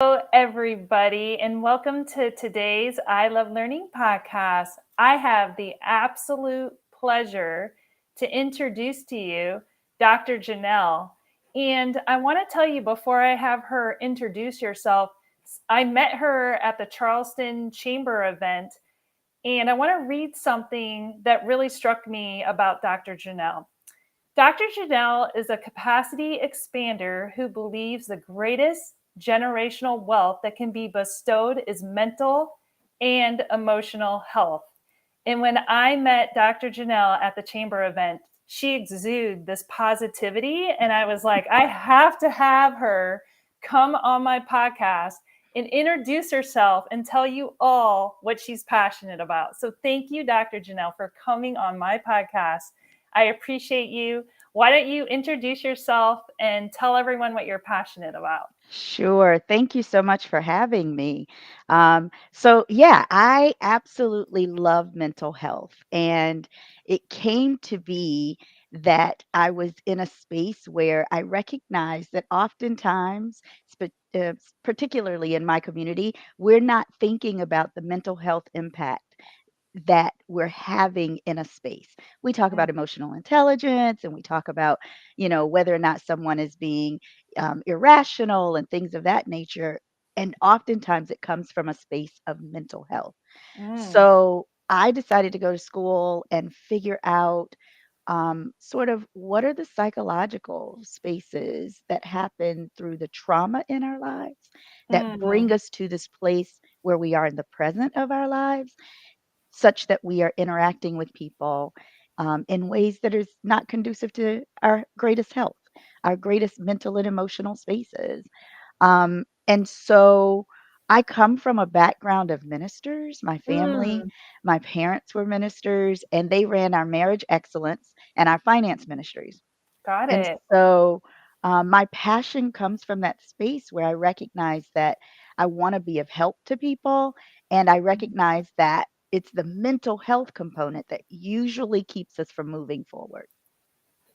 Hello, everybody, and welcome to today's I Love Learning podcast. I have the absolute pleasure to introduce to you Dr. Jeannelle. And I want to tell you before I have her introduce herself, I met her at the Charleston Chamber event, and I want to read something that really struck me about Dr. Jeannelle. Dr. Jeannelle is a capacity expander who believes the greatest generational wealth that can be bestowed is mental and emotional health. And when I met Dr. Jeannelle at the chamber event, she exuded this positivity. And I was like, I have to have her come on my podcast and introduce herself and tell you all what she's passionate about. So thank you, Dr. Jeannelle, for coming on my podcast. I appreciate you. Why don't you introduce yourself and tell everyone what you're passionate about? Sure. Thank you so much for having me. So, I absolutely love mental health. And it came to be that I was in a space where I recognized that oftentimes, particularly in my community, we're not thinking about the mental health impact that we're having in a space. We talk about emotional intelligence and we talk about, whether or not someone is being irrational and things of that nature. And oftentimes it comes from a space of mental health. Mm, So I decided to go to school and figure out sort of what are the psychological spaces that happen through the trauma in our lives that bring mm, us to this place where we are in the present of our lives such that we are interacting with people in ways that is not conducive to our greatest health, our greatest mental and emotional spaces. And so I come from a background of ministers. My family, mm. my parents were ministers, and they ran our marriage excellence and our finance ministries. Got And it. so my passion comes from that space where I recognize that I want to be of help to people. And I recognize that it's the mental health component that usually keeps us from moving forward.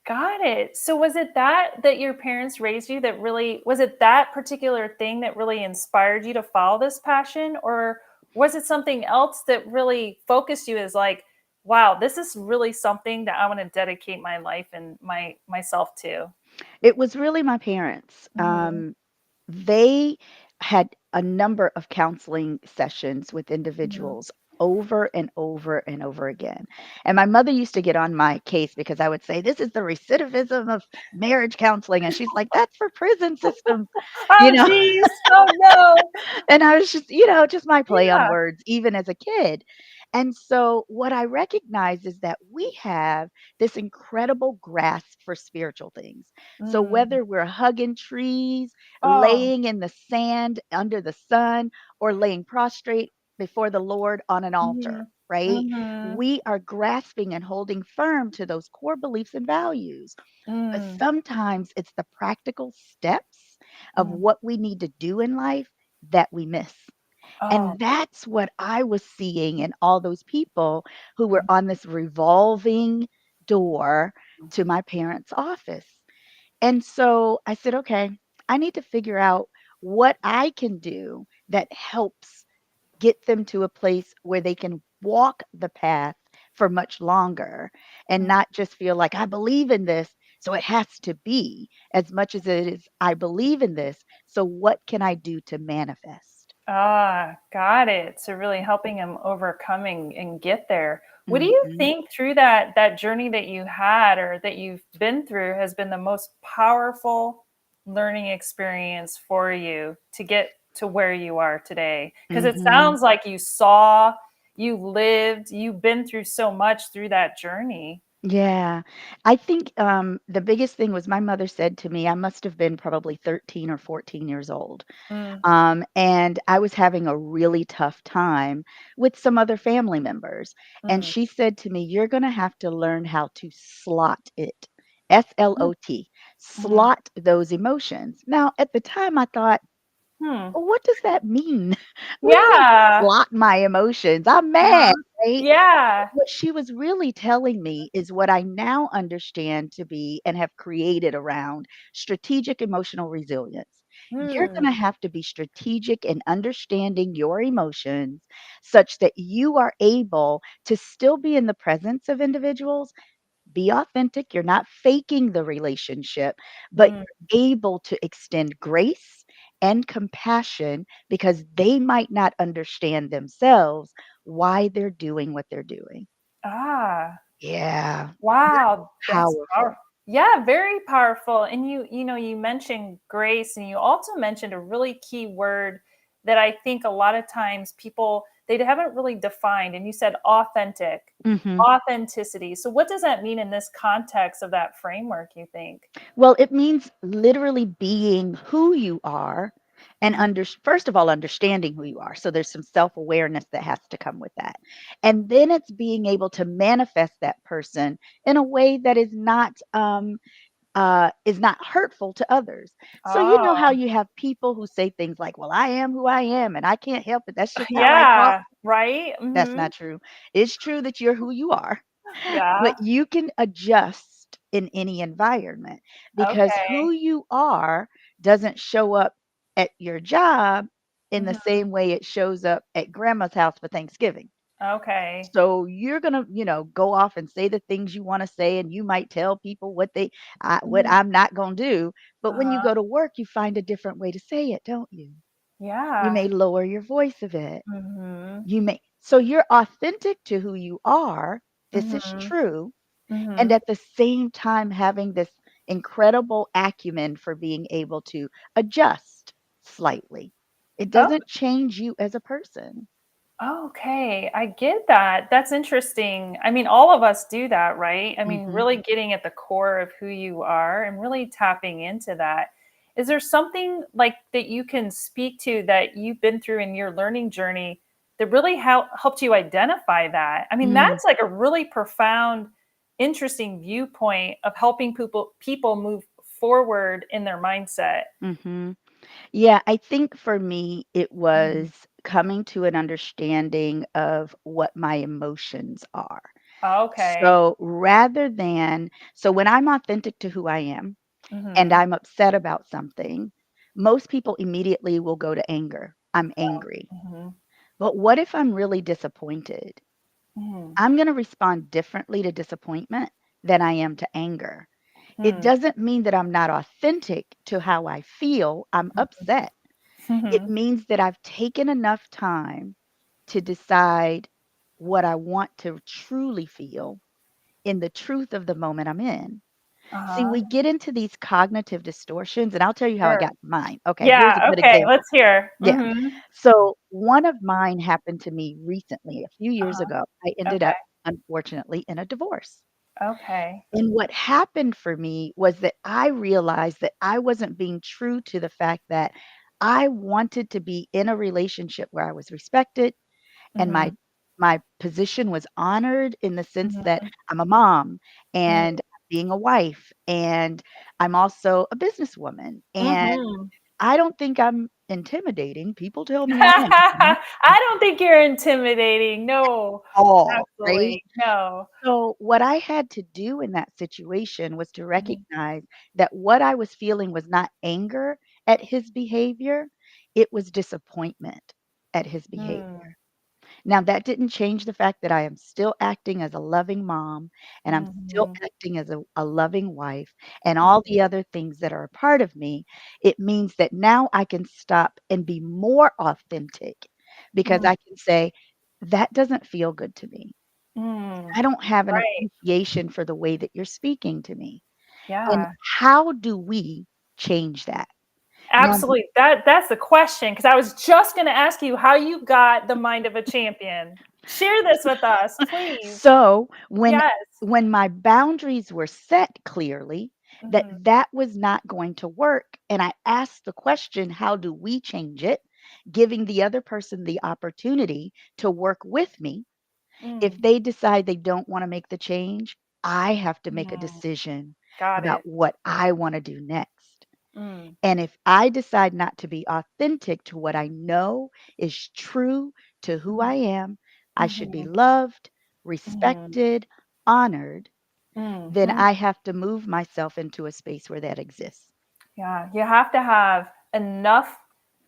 Got it. So was it that your parents raised you that really was it that particular thing that really inspired you to follow this passion, or was it something else that really focused you as like, wow, this is really something that I want to dedicate my life and myself to? It was really my parents. Mhm. They had a number of counseling sessions with Mhm. individuals over and over and over again. And my mother used to get on my case because I would say, "This is the recidivism of marriage counseling." And she's like, "That's for prison systems," you Oh know. geez. Oh no. And I was just, just my play on Yeah. words, even as a kid. And so, what I recognize is that we have this incredible grasp for spiritual things. So, Mm. whether we're hugging trees, Oh. laying in the sand under the sun, or laying prostrate before the Lord on an altar, Mhm. right? Mhm. We are grasping and holding firm to those core beliefs and values. But Mm. sometimes it's the practical steps of Mm. what we need to do in life that we miss. Oh. And that's what I was seeing in all those people who were Mm. on this revolving door to my parents' office. And so I said, okay, I need to figure out what I can do that helps get them to a place where they can walk the path for much longer and Mm. not just feel like I believe in this, so it has to be as much as it is I believe in this. So what can I do to manifest? Ah, got it. So really helping him overcoming and get there. What do you Mhm. think through that journey that you had or that you've been through has been the most powerful learning experience for you to get to where you are today? Because it Mhm. sounds like you saw, you lived, you've been through so much through that journey. Yeah. I think, the biggest thing was my mother said to me I must have been probably 13 or 14 years old, Mm, and I was having a really tough time with some other family members, and mm, she said to me, "You're gonna have to learn how to slot it." SLOT. mm, Slot those emotions. Now, at the time, I thought, hmm. "Well, what does that mean? What do you mean Yeah. slot my emotions? I'm mad," Uh-huh. right? Yeah. What she was really telling me is what I now understand to be and have created around strategic emotional resilience. You're Hmm. going to have to be strategic in understanding your emotions such that you are able to still be in the presence of individuals, be authentic. You're not faking the relationship, but Mm. you're able to extend grace and compassion because they might not understand themselves why they're doing what they're doing. Ah. Yeah, that's Wow, that's powerful. powerful. Yeah, very powerful. And you mentioned grace, and you also mentioned a really key word that I think a lot of times people they haven't really defined. And you said authentic, Mhm. authenticity. So what does that mean in this context of that framework, you think? Well, it means literally being who you are and Mhm. first of all understanding who you are. So there's some self-awareness that has to come with that. And then it's being able to manifest that person in a way that is not hurtful to others. So you know how Oh, you have people who say things like, "Well, I am who I am and I can't help it. That's just how I talk." yeah, right? That's Mhm. not true. It's true that you're who you are, but Yeah. you can adjust in any environment because who Okay. you are doesn't show up at your job in the Mhm. same way it shows up at grandma's house for Thanksgiving. Okay. So you're going to, go off and say the things you want to say and you might tell people what Mhm. I'm not going to do, but when you Uh-huh. go to work you find a different way to say it, don't you? You Yeah. may lower your voice a bit. Mhm. So you're authentic to who you are. This is Mhm. true. And Mhm. at the same time, having this incredible acumen for being able to adjust slightly. It Oh, doesn't change you as a person. okay. I get that. That's interesting. I mean, all of us do that, right? I mean, Hmm. really getting at the core of who you are and really tapping into that. Is there something like that you can speak to that you've been through in your learning journey that really helped you identify that? I mean, Mm, that's like a really profound, interesting viewpoint of helping people move forward in their mindset. hmm. Yeah, I think for me, it Mhm. was coming to an understanding of what my emotions are. Okay. So when I'm authentic to who I am and Mhm. I'm upset about something, most people immediately will go to anger. I'm angry. Mhm. But what if I'm really disappointed? Mhm. I'm going to respond differently to disappointment than I am to anger. It Mhm. doesn't mean that I'm not authentic to how I feel. I'm upset. It Mhm. means that I've taken enough time to decide what I want to truly feel in the truth of the moment I'm in. See, Uh-huh. we get into these cognitive distortions, and I'll tell you how I Sure. got to mine. Okay, here's a Yeah, good okay, let's example. hear. Yeah. Mhm. So one of mine happened to me recently, a few years Uh-huh. ago. I ended Okay. up, unfortunately, in a divorce. Okay. And what happened for me was that I realized that I wasn't being true to the fact that I wanted to be in a relationship where I was respected and Mhm. my position was honored in the sense Mhm. that I'm a mom Mm. and being a wife and I'm also a businesswoman. And Mhm. I don't think I'm intimidating. People tell me I am. I don't think you're intimidating. No, All, right? absolutely. No. So, what I had to do in that situation was to Mhm. recognize that what I was feeling was not anger at his behavior, it was disappointment at his Mm. behavior. Now, that didn't change the fact that I am still acting as a loving mom and I'm still Mhm. acting as a loving wife and all Mhm. the other things that are a part of me. It means that now I can stop and be more authentic because Mm. I can say, that doesn't feel good to me. Mm. I don't have an Right. appreciation for the way that you're speaking to me. And Yeah. how do we change that? Now, Absolutely. That's the question because I was just gonna ask you how you got the mind of a champion. Share this with us, please. so Yes. when my boundaries were set clearly that Mhm. that was not going to work and I asked the question, how do we change it? Giving the other person the opportunity to work with me. If Mm. they decide they don't want to make the change, I have to make a Mm. decision Got about it. what I want to do next. Mm. And if I decide not to be authentic to what I know is true to who I Mhm. am, I should be Mhm. loved, Mhm. respected, honored, then Mhm. I have to move myself into a space where that exists. Yeah, you have to have enough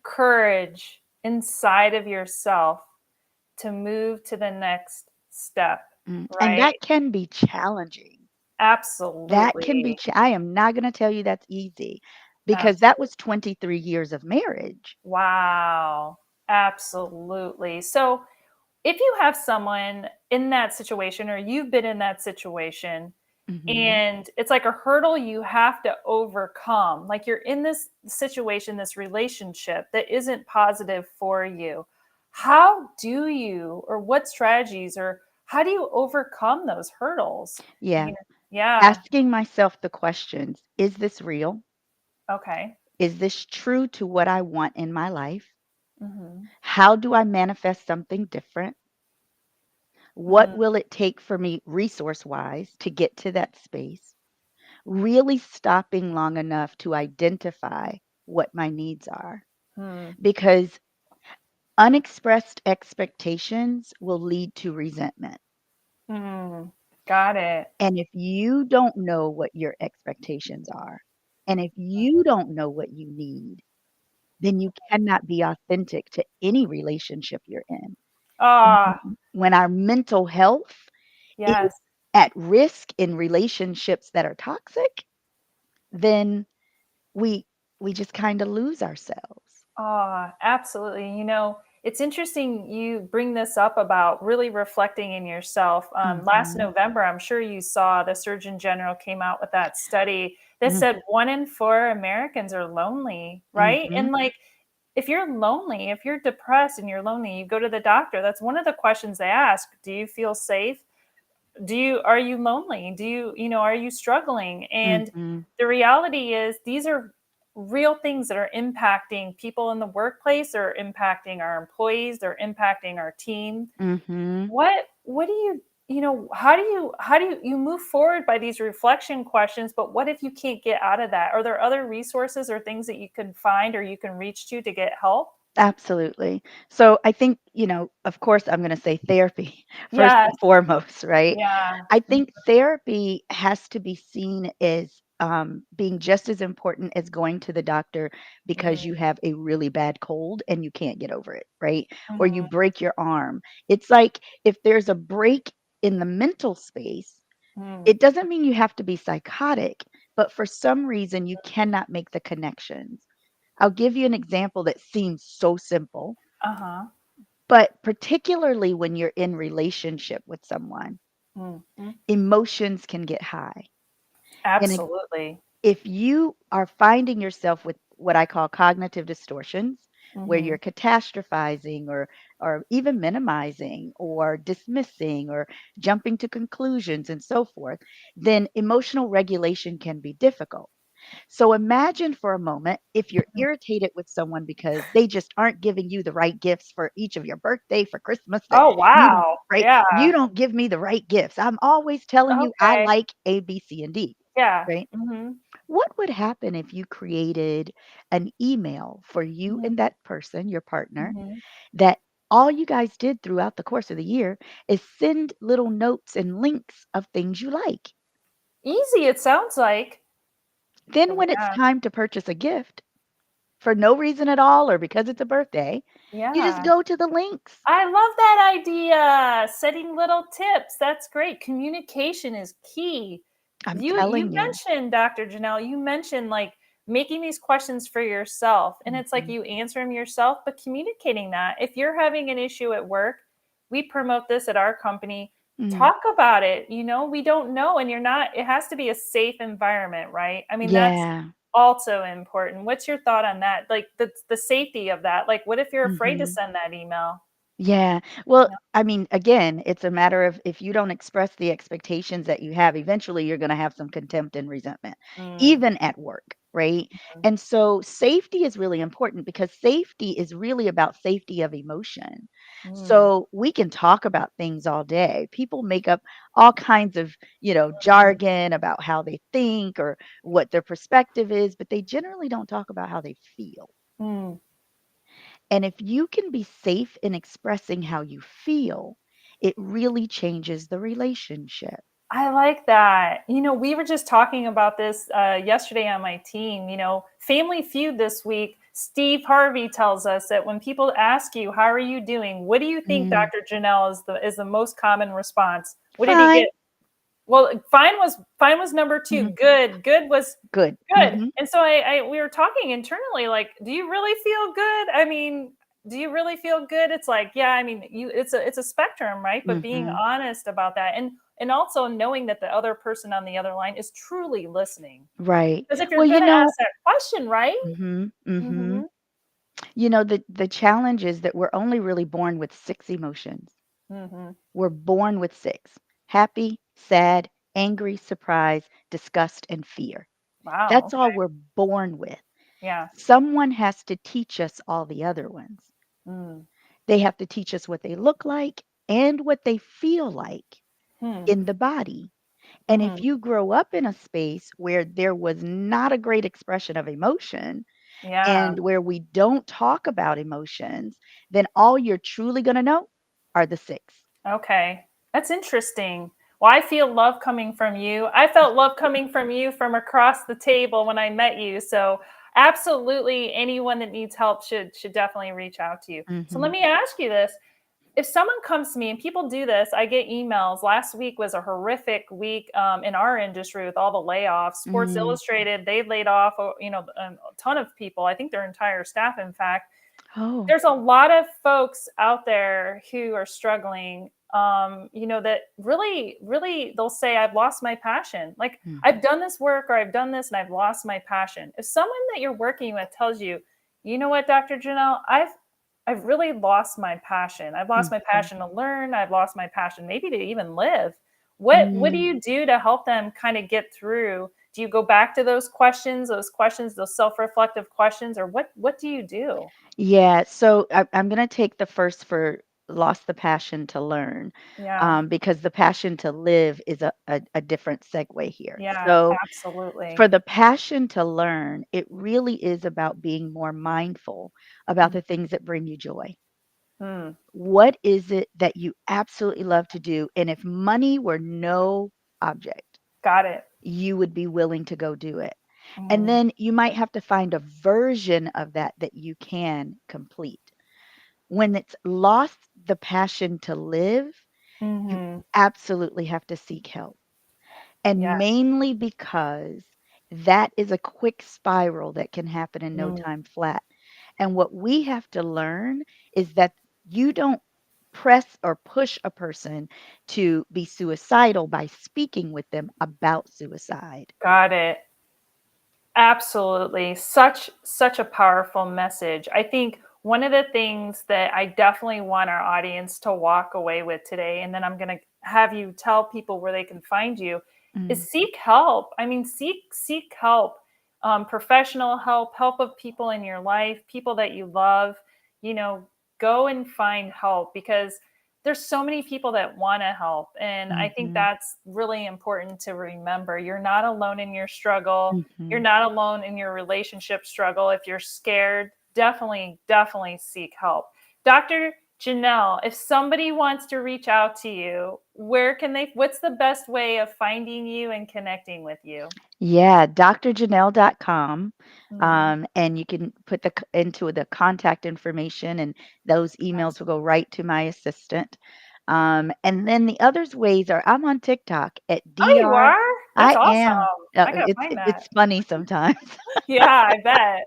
courage inside of yourself to move to the next step, And right? that can be challenging. That can be Absolutely. I am not gonna tell you that's easy because that Absolutely. was 23 years of marriage. Wow. Absolutely. So, if you have someone in that situation or you've been in that situation Mhm. and it's like a hurdle you have to overcome, like you're in this situation, this relationship that isn't positive for you, how do you, or what strategies, or how do you overcome those hurdles? Yeah. You know, yeah. Asking myself the questions, is this real? Okay. Is this true to what I want in my life? Mm-hmm. How do I manifest something different? What Mm-hmm. will it take for me resource wise to get to that space? Really stopping long enough to identify what my needs are. Because unexpressed expectations will lead to resentment. Mm-hmm. Got it. And if you don't know what your expectations are, and if you don't know what you need, then you cannot be authentic to any relationship you're in. Ah, When our mental health is yes. at risk in relationships that are toxic, then we we just kind of lose ourselves. Absolutely. It's interesting you bring this up about really reflecting in yourself. Last Mhm. November, I'm sure you saw the Surgeon General came out with that study that Mm, said 1 in 4 Americans are lonely, right? And mhm. like, if you're lonely, if you're depressed and you're lonely, you go to the doctor. That's one of the questions they ask. Do you feel safe? Are you lonely? Are you struggling? And Mhm. the reality is these are real things that are impacting people in the workplace, or impacting our employees, they're impacting our team. Mhm. What do how do you move forward by these reflection questions? But what if you can't get out of that? Are there other resources or things that you can find or you can reach to get help? Absolutely. So I think, of course, I'm going to say therapy first Yes. and foremost, right? Yeah. I think therapy has to be seen as being just as important as going to the doctor because Mhm. you have a really bad cold and you can't get over it, right? Or you Mhm. break your arm. It's like if there's a break in the mental space, Mhm. it doesn't mean you have to be psychotic, but for some reason you cannot make the connections. I'll give you an example that seems so simple, Uh-huh. but particularly when you're in relationship with someone, Mhm. emotions can get high. And Absolutely. if you are finding yourself with what I call cognitive distortions, where Mhm. you're catastrophizing or even minimizing or dismissing or jumping to conclusions and so forth, then emotional regulation can be difficult. So imagine for a moment if you're irritated with someone because they just aren't giving you the right gifts for each of your birthday, for Christmas, that Oh, you don't, wow. right? Yeah. You don't give me the right gifts. I'm always telling you I Okay. like A, B, C, and D, Yeah. right? Mhm. What would happen if you created an email for you Mhm. and that person, your partner, Mhm. that all you guys did throughout the course of the year is send little notes and links of things you like? Easy, it sounds like. Then Oh, when it's yeah. time to purchase a gift, for no reason at all or because it's a birthday, you just Yeah. go to the links. I love that idea. Setting little tips. That's great. Communication is key. I'm You telling you. mentioned, Dr. Janelle, you mentioned like making these questions for yourself. And it's like Mhm. you answer them yourself, but communicating that. If you're having an issue at work, we promote this at our company. Mm. Talk about it. We don't know. And it has to be a safe environment, right? I mean, that's Yeah. also important. What's your thought on that? Like the safety of that. Like, what if you're afraid to Mhm. send that email? Yeah. Well, I mean, again, it's a matter of if you don't express the expectations that you have, eventually you're going to have some contempt and resentment, Mm, even at work, right? mhm, And so safety is really important because safety is really about safety of emotion. mm, So we can talk about things all day. People make up all kinds of, mhm, jargon about how they think or what their perspective is, but they generally don't talk about how they feel. mm. And if you can be safe in expressing how you feel, it really changes the relationship. I like that. We were just talking about this yesterday on my team. Family Feud this week Steve Harvey tells us that when people ask you, "How are you doing?" What do you think, Mm, Dr. Jeannelle, is the most common response? What did he fine. get? Well, fine was number 2. Mhm. Good was Good. good. Mhm. And so I we were talking internally, like, do you really feel good? I mean, do you really feel good? It's like, yeah, I mean, it's a spectrum, right? But being Mhm. honest about that, and also knowing that the other person on the other line is truly listening. Right. Because if you're Well, gonna ask that question, right? mhm, mhm. Mhm. The challenge is that we're only really born with 6 emotions. Mhm. We're born with 6: happy, sad, angry, surprise, disgust, and fear. Wow, That's all okay. we're born with. Yeah. Someone has to teach us all the other ones. Mm. They have to teach us what they look like and what they feel like Hmm. in the body. And if Mhm. you grow up in a space where there was not a great expression of emotion Yeah. and where we don't talk about emotions, then all you're truly going to know are the 6. Okay. That's interesting. Well, I feel love coming from you. I felt love coming from you from across the table when I met you. So, absolutely anyone that needs help should definitely reach out to you. So, let Mhm. me ask you this. If someone comes to me, and people do this, I get emails. Last week was a horrific week in our industry with all the layoffs. Sports Mm. Illustrated, they laid off, a ton of people. I think their entire staff, in fact. Oh. There's a lot of folks out there who are struggling, that really they'll say, "I've lost my passion." Like, Mhm. I've done this work, or I've done this and I've lost my passion. If someone that you're working with tells you, "You know what, Dr. Jeannelle, I've really lost my passion. I've lost my Mhm. passion to learn. I've lost my passion maybe to even live." What do Mm. you do to help them kind of get through? Do you go back to those questions, those self-reflective questions, or what do you do? Yeah, so I'm going to take the first for lost the passion to learn, Yeah. because the passion to live is a different segue here. Yeah, So absolutely. for the passion to learn, it really is about being more mindful about Mm, the things that bring you joy. mm, What is it that you absolutely love to do? And if money were no object, got it. you would be willing to go do it. And Mm, then you might have to find a version of that that you can complete. When it's lost the passion to live, you mhm. absolutely have to seek help. And Yes. mainly because that is a quick spiral that can happen in no Mm, time flat. And what we have to learn is that you don't press or push a person to be suicidal by speaking with them about suicide. got it. Absolutely. Such a powerful message. I think one of the things that I definitely want our audience to walk away with today, and then I'm going to have you tell people where they can find you, is Mm, seek help. I mean, seek help, professional help, help of people in your life, people that you love. You know, go and find help, because there's so many people that want to help, and I think mhm, that's really important to remember. You're not alone in your struggle. You're mhm. not alone in your relationship struggle. If you're scared, definitely seek help. Dr. Jeannelle, if somebody wants to reach out to you, what's the best way of finding you and connecting with you? Yeah, drjanelle.com. Mhm. And you can put into the contact information, and those emails will go right to my assistant. And then the others ways are I'm on TikTok at Oh, you dr. are? That's I awesome. am. I gotta find that. It's funny sometimes. Yeah, I bet.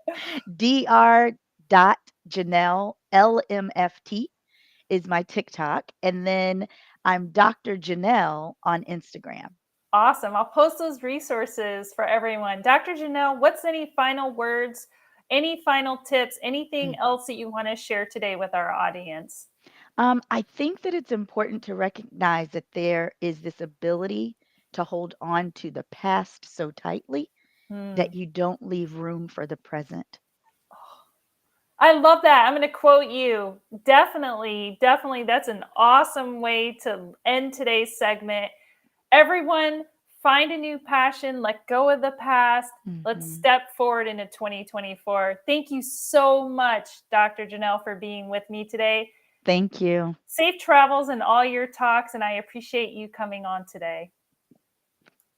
Dr. dot Janelle LMFT is my TikTok, and then I'm Dr. Janelle on Instagram. Awesome. I'll post those resources for everyone. Dr. Jeannelle, what's any final words, any final tips, anything else that you want to share today with our audience? I think that it's important to recognize that there is this ability to hold on to the past so tightly Hmm. that you don't leave room for the present. I love that. I'm going to quote you. Definitely. That's an awesome way to end today's segment. Everyone, find a new passion, let go of the past. Let's Hmm. step forward into 2024. Thank you so much, Dr. Jeannelle, for being with me today. Thank you. Safe travels in all your talks, and I appreciate you coming on today.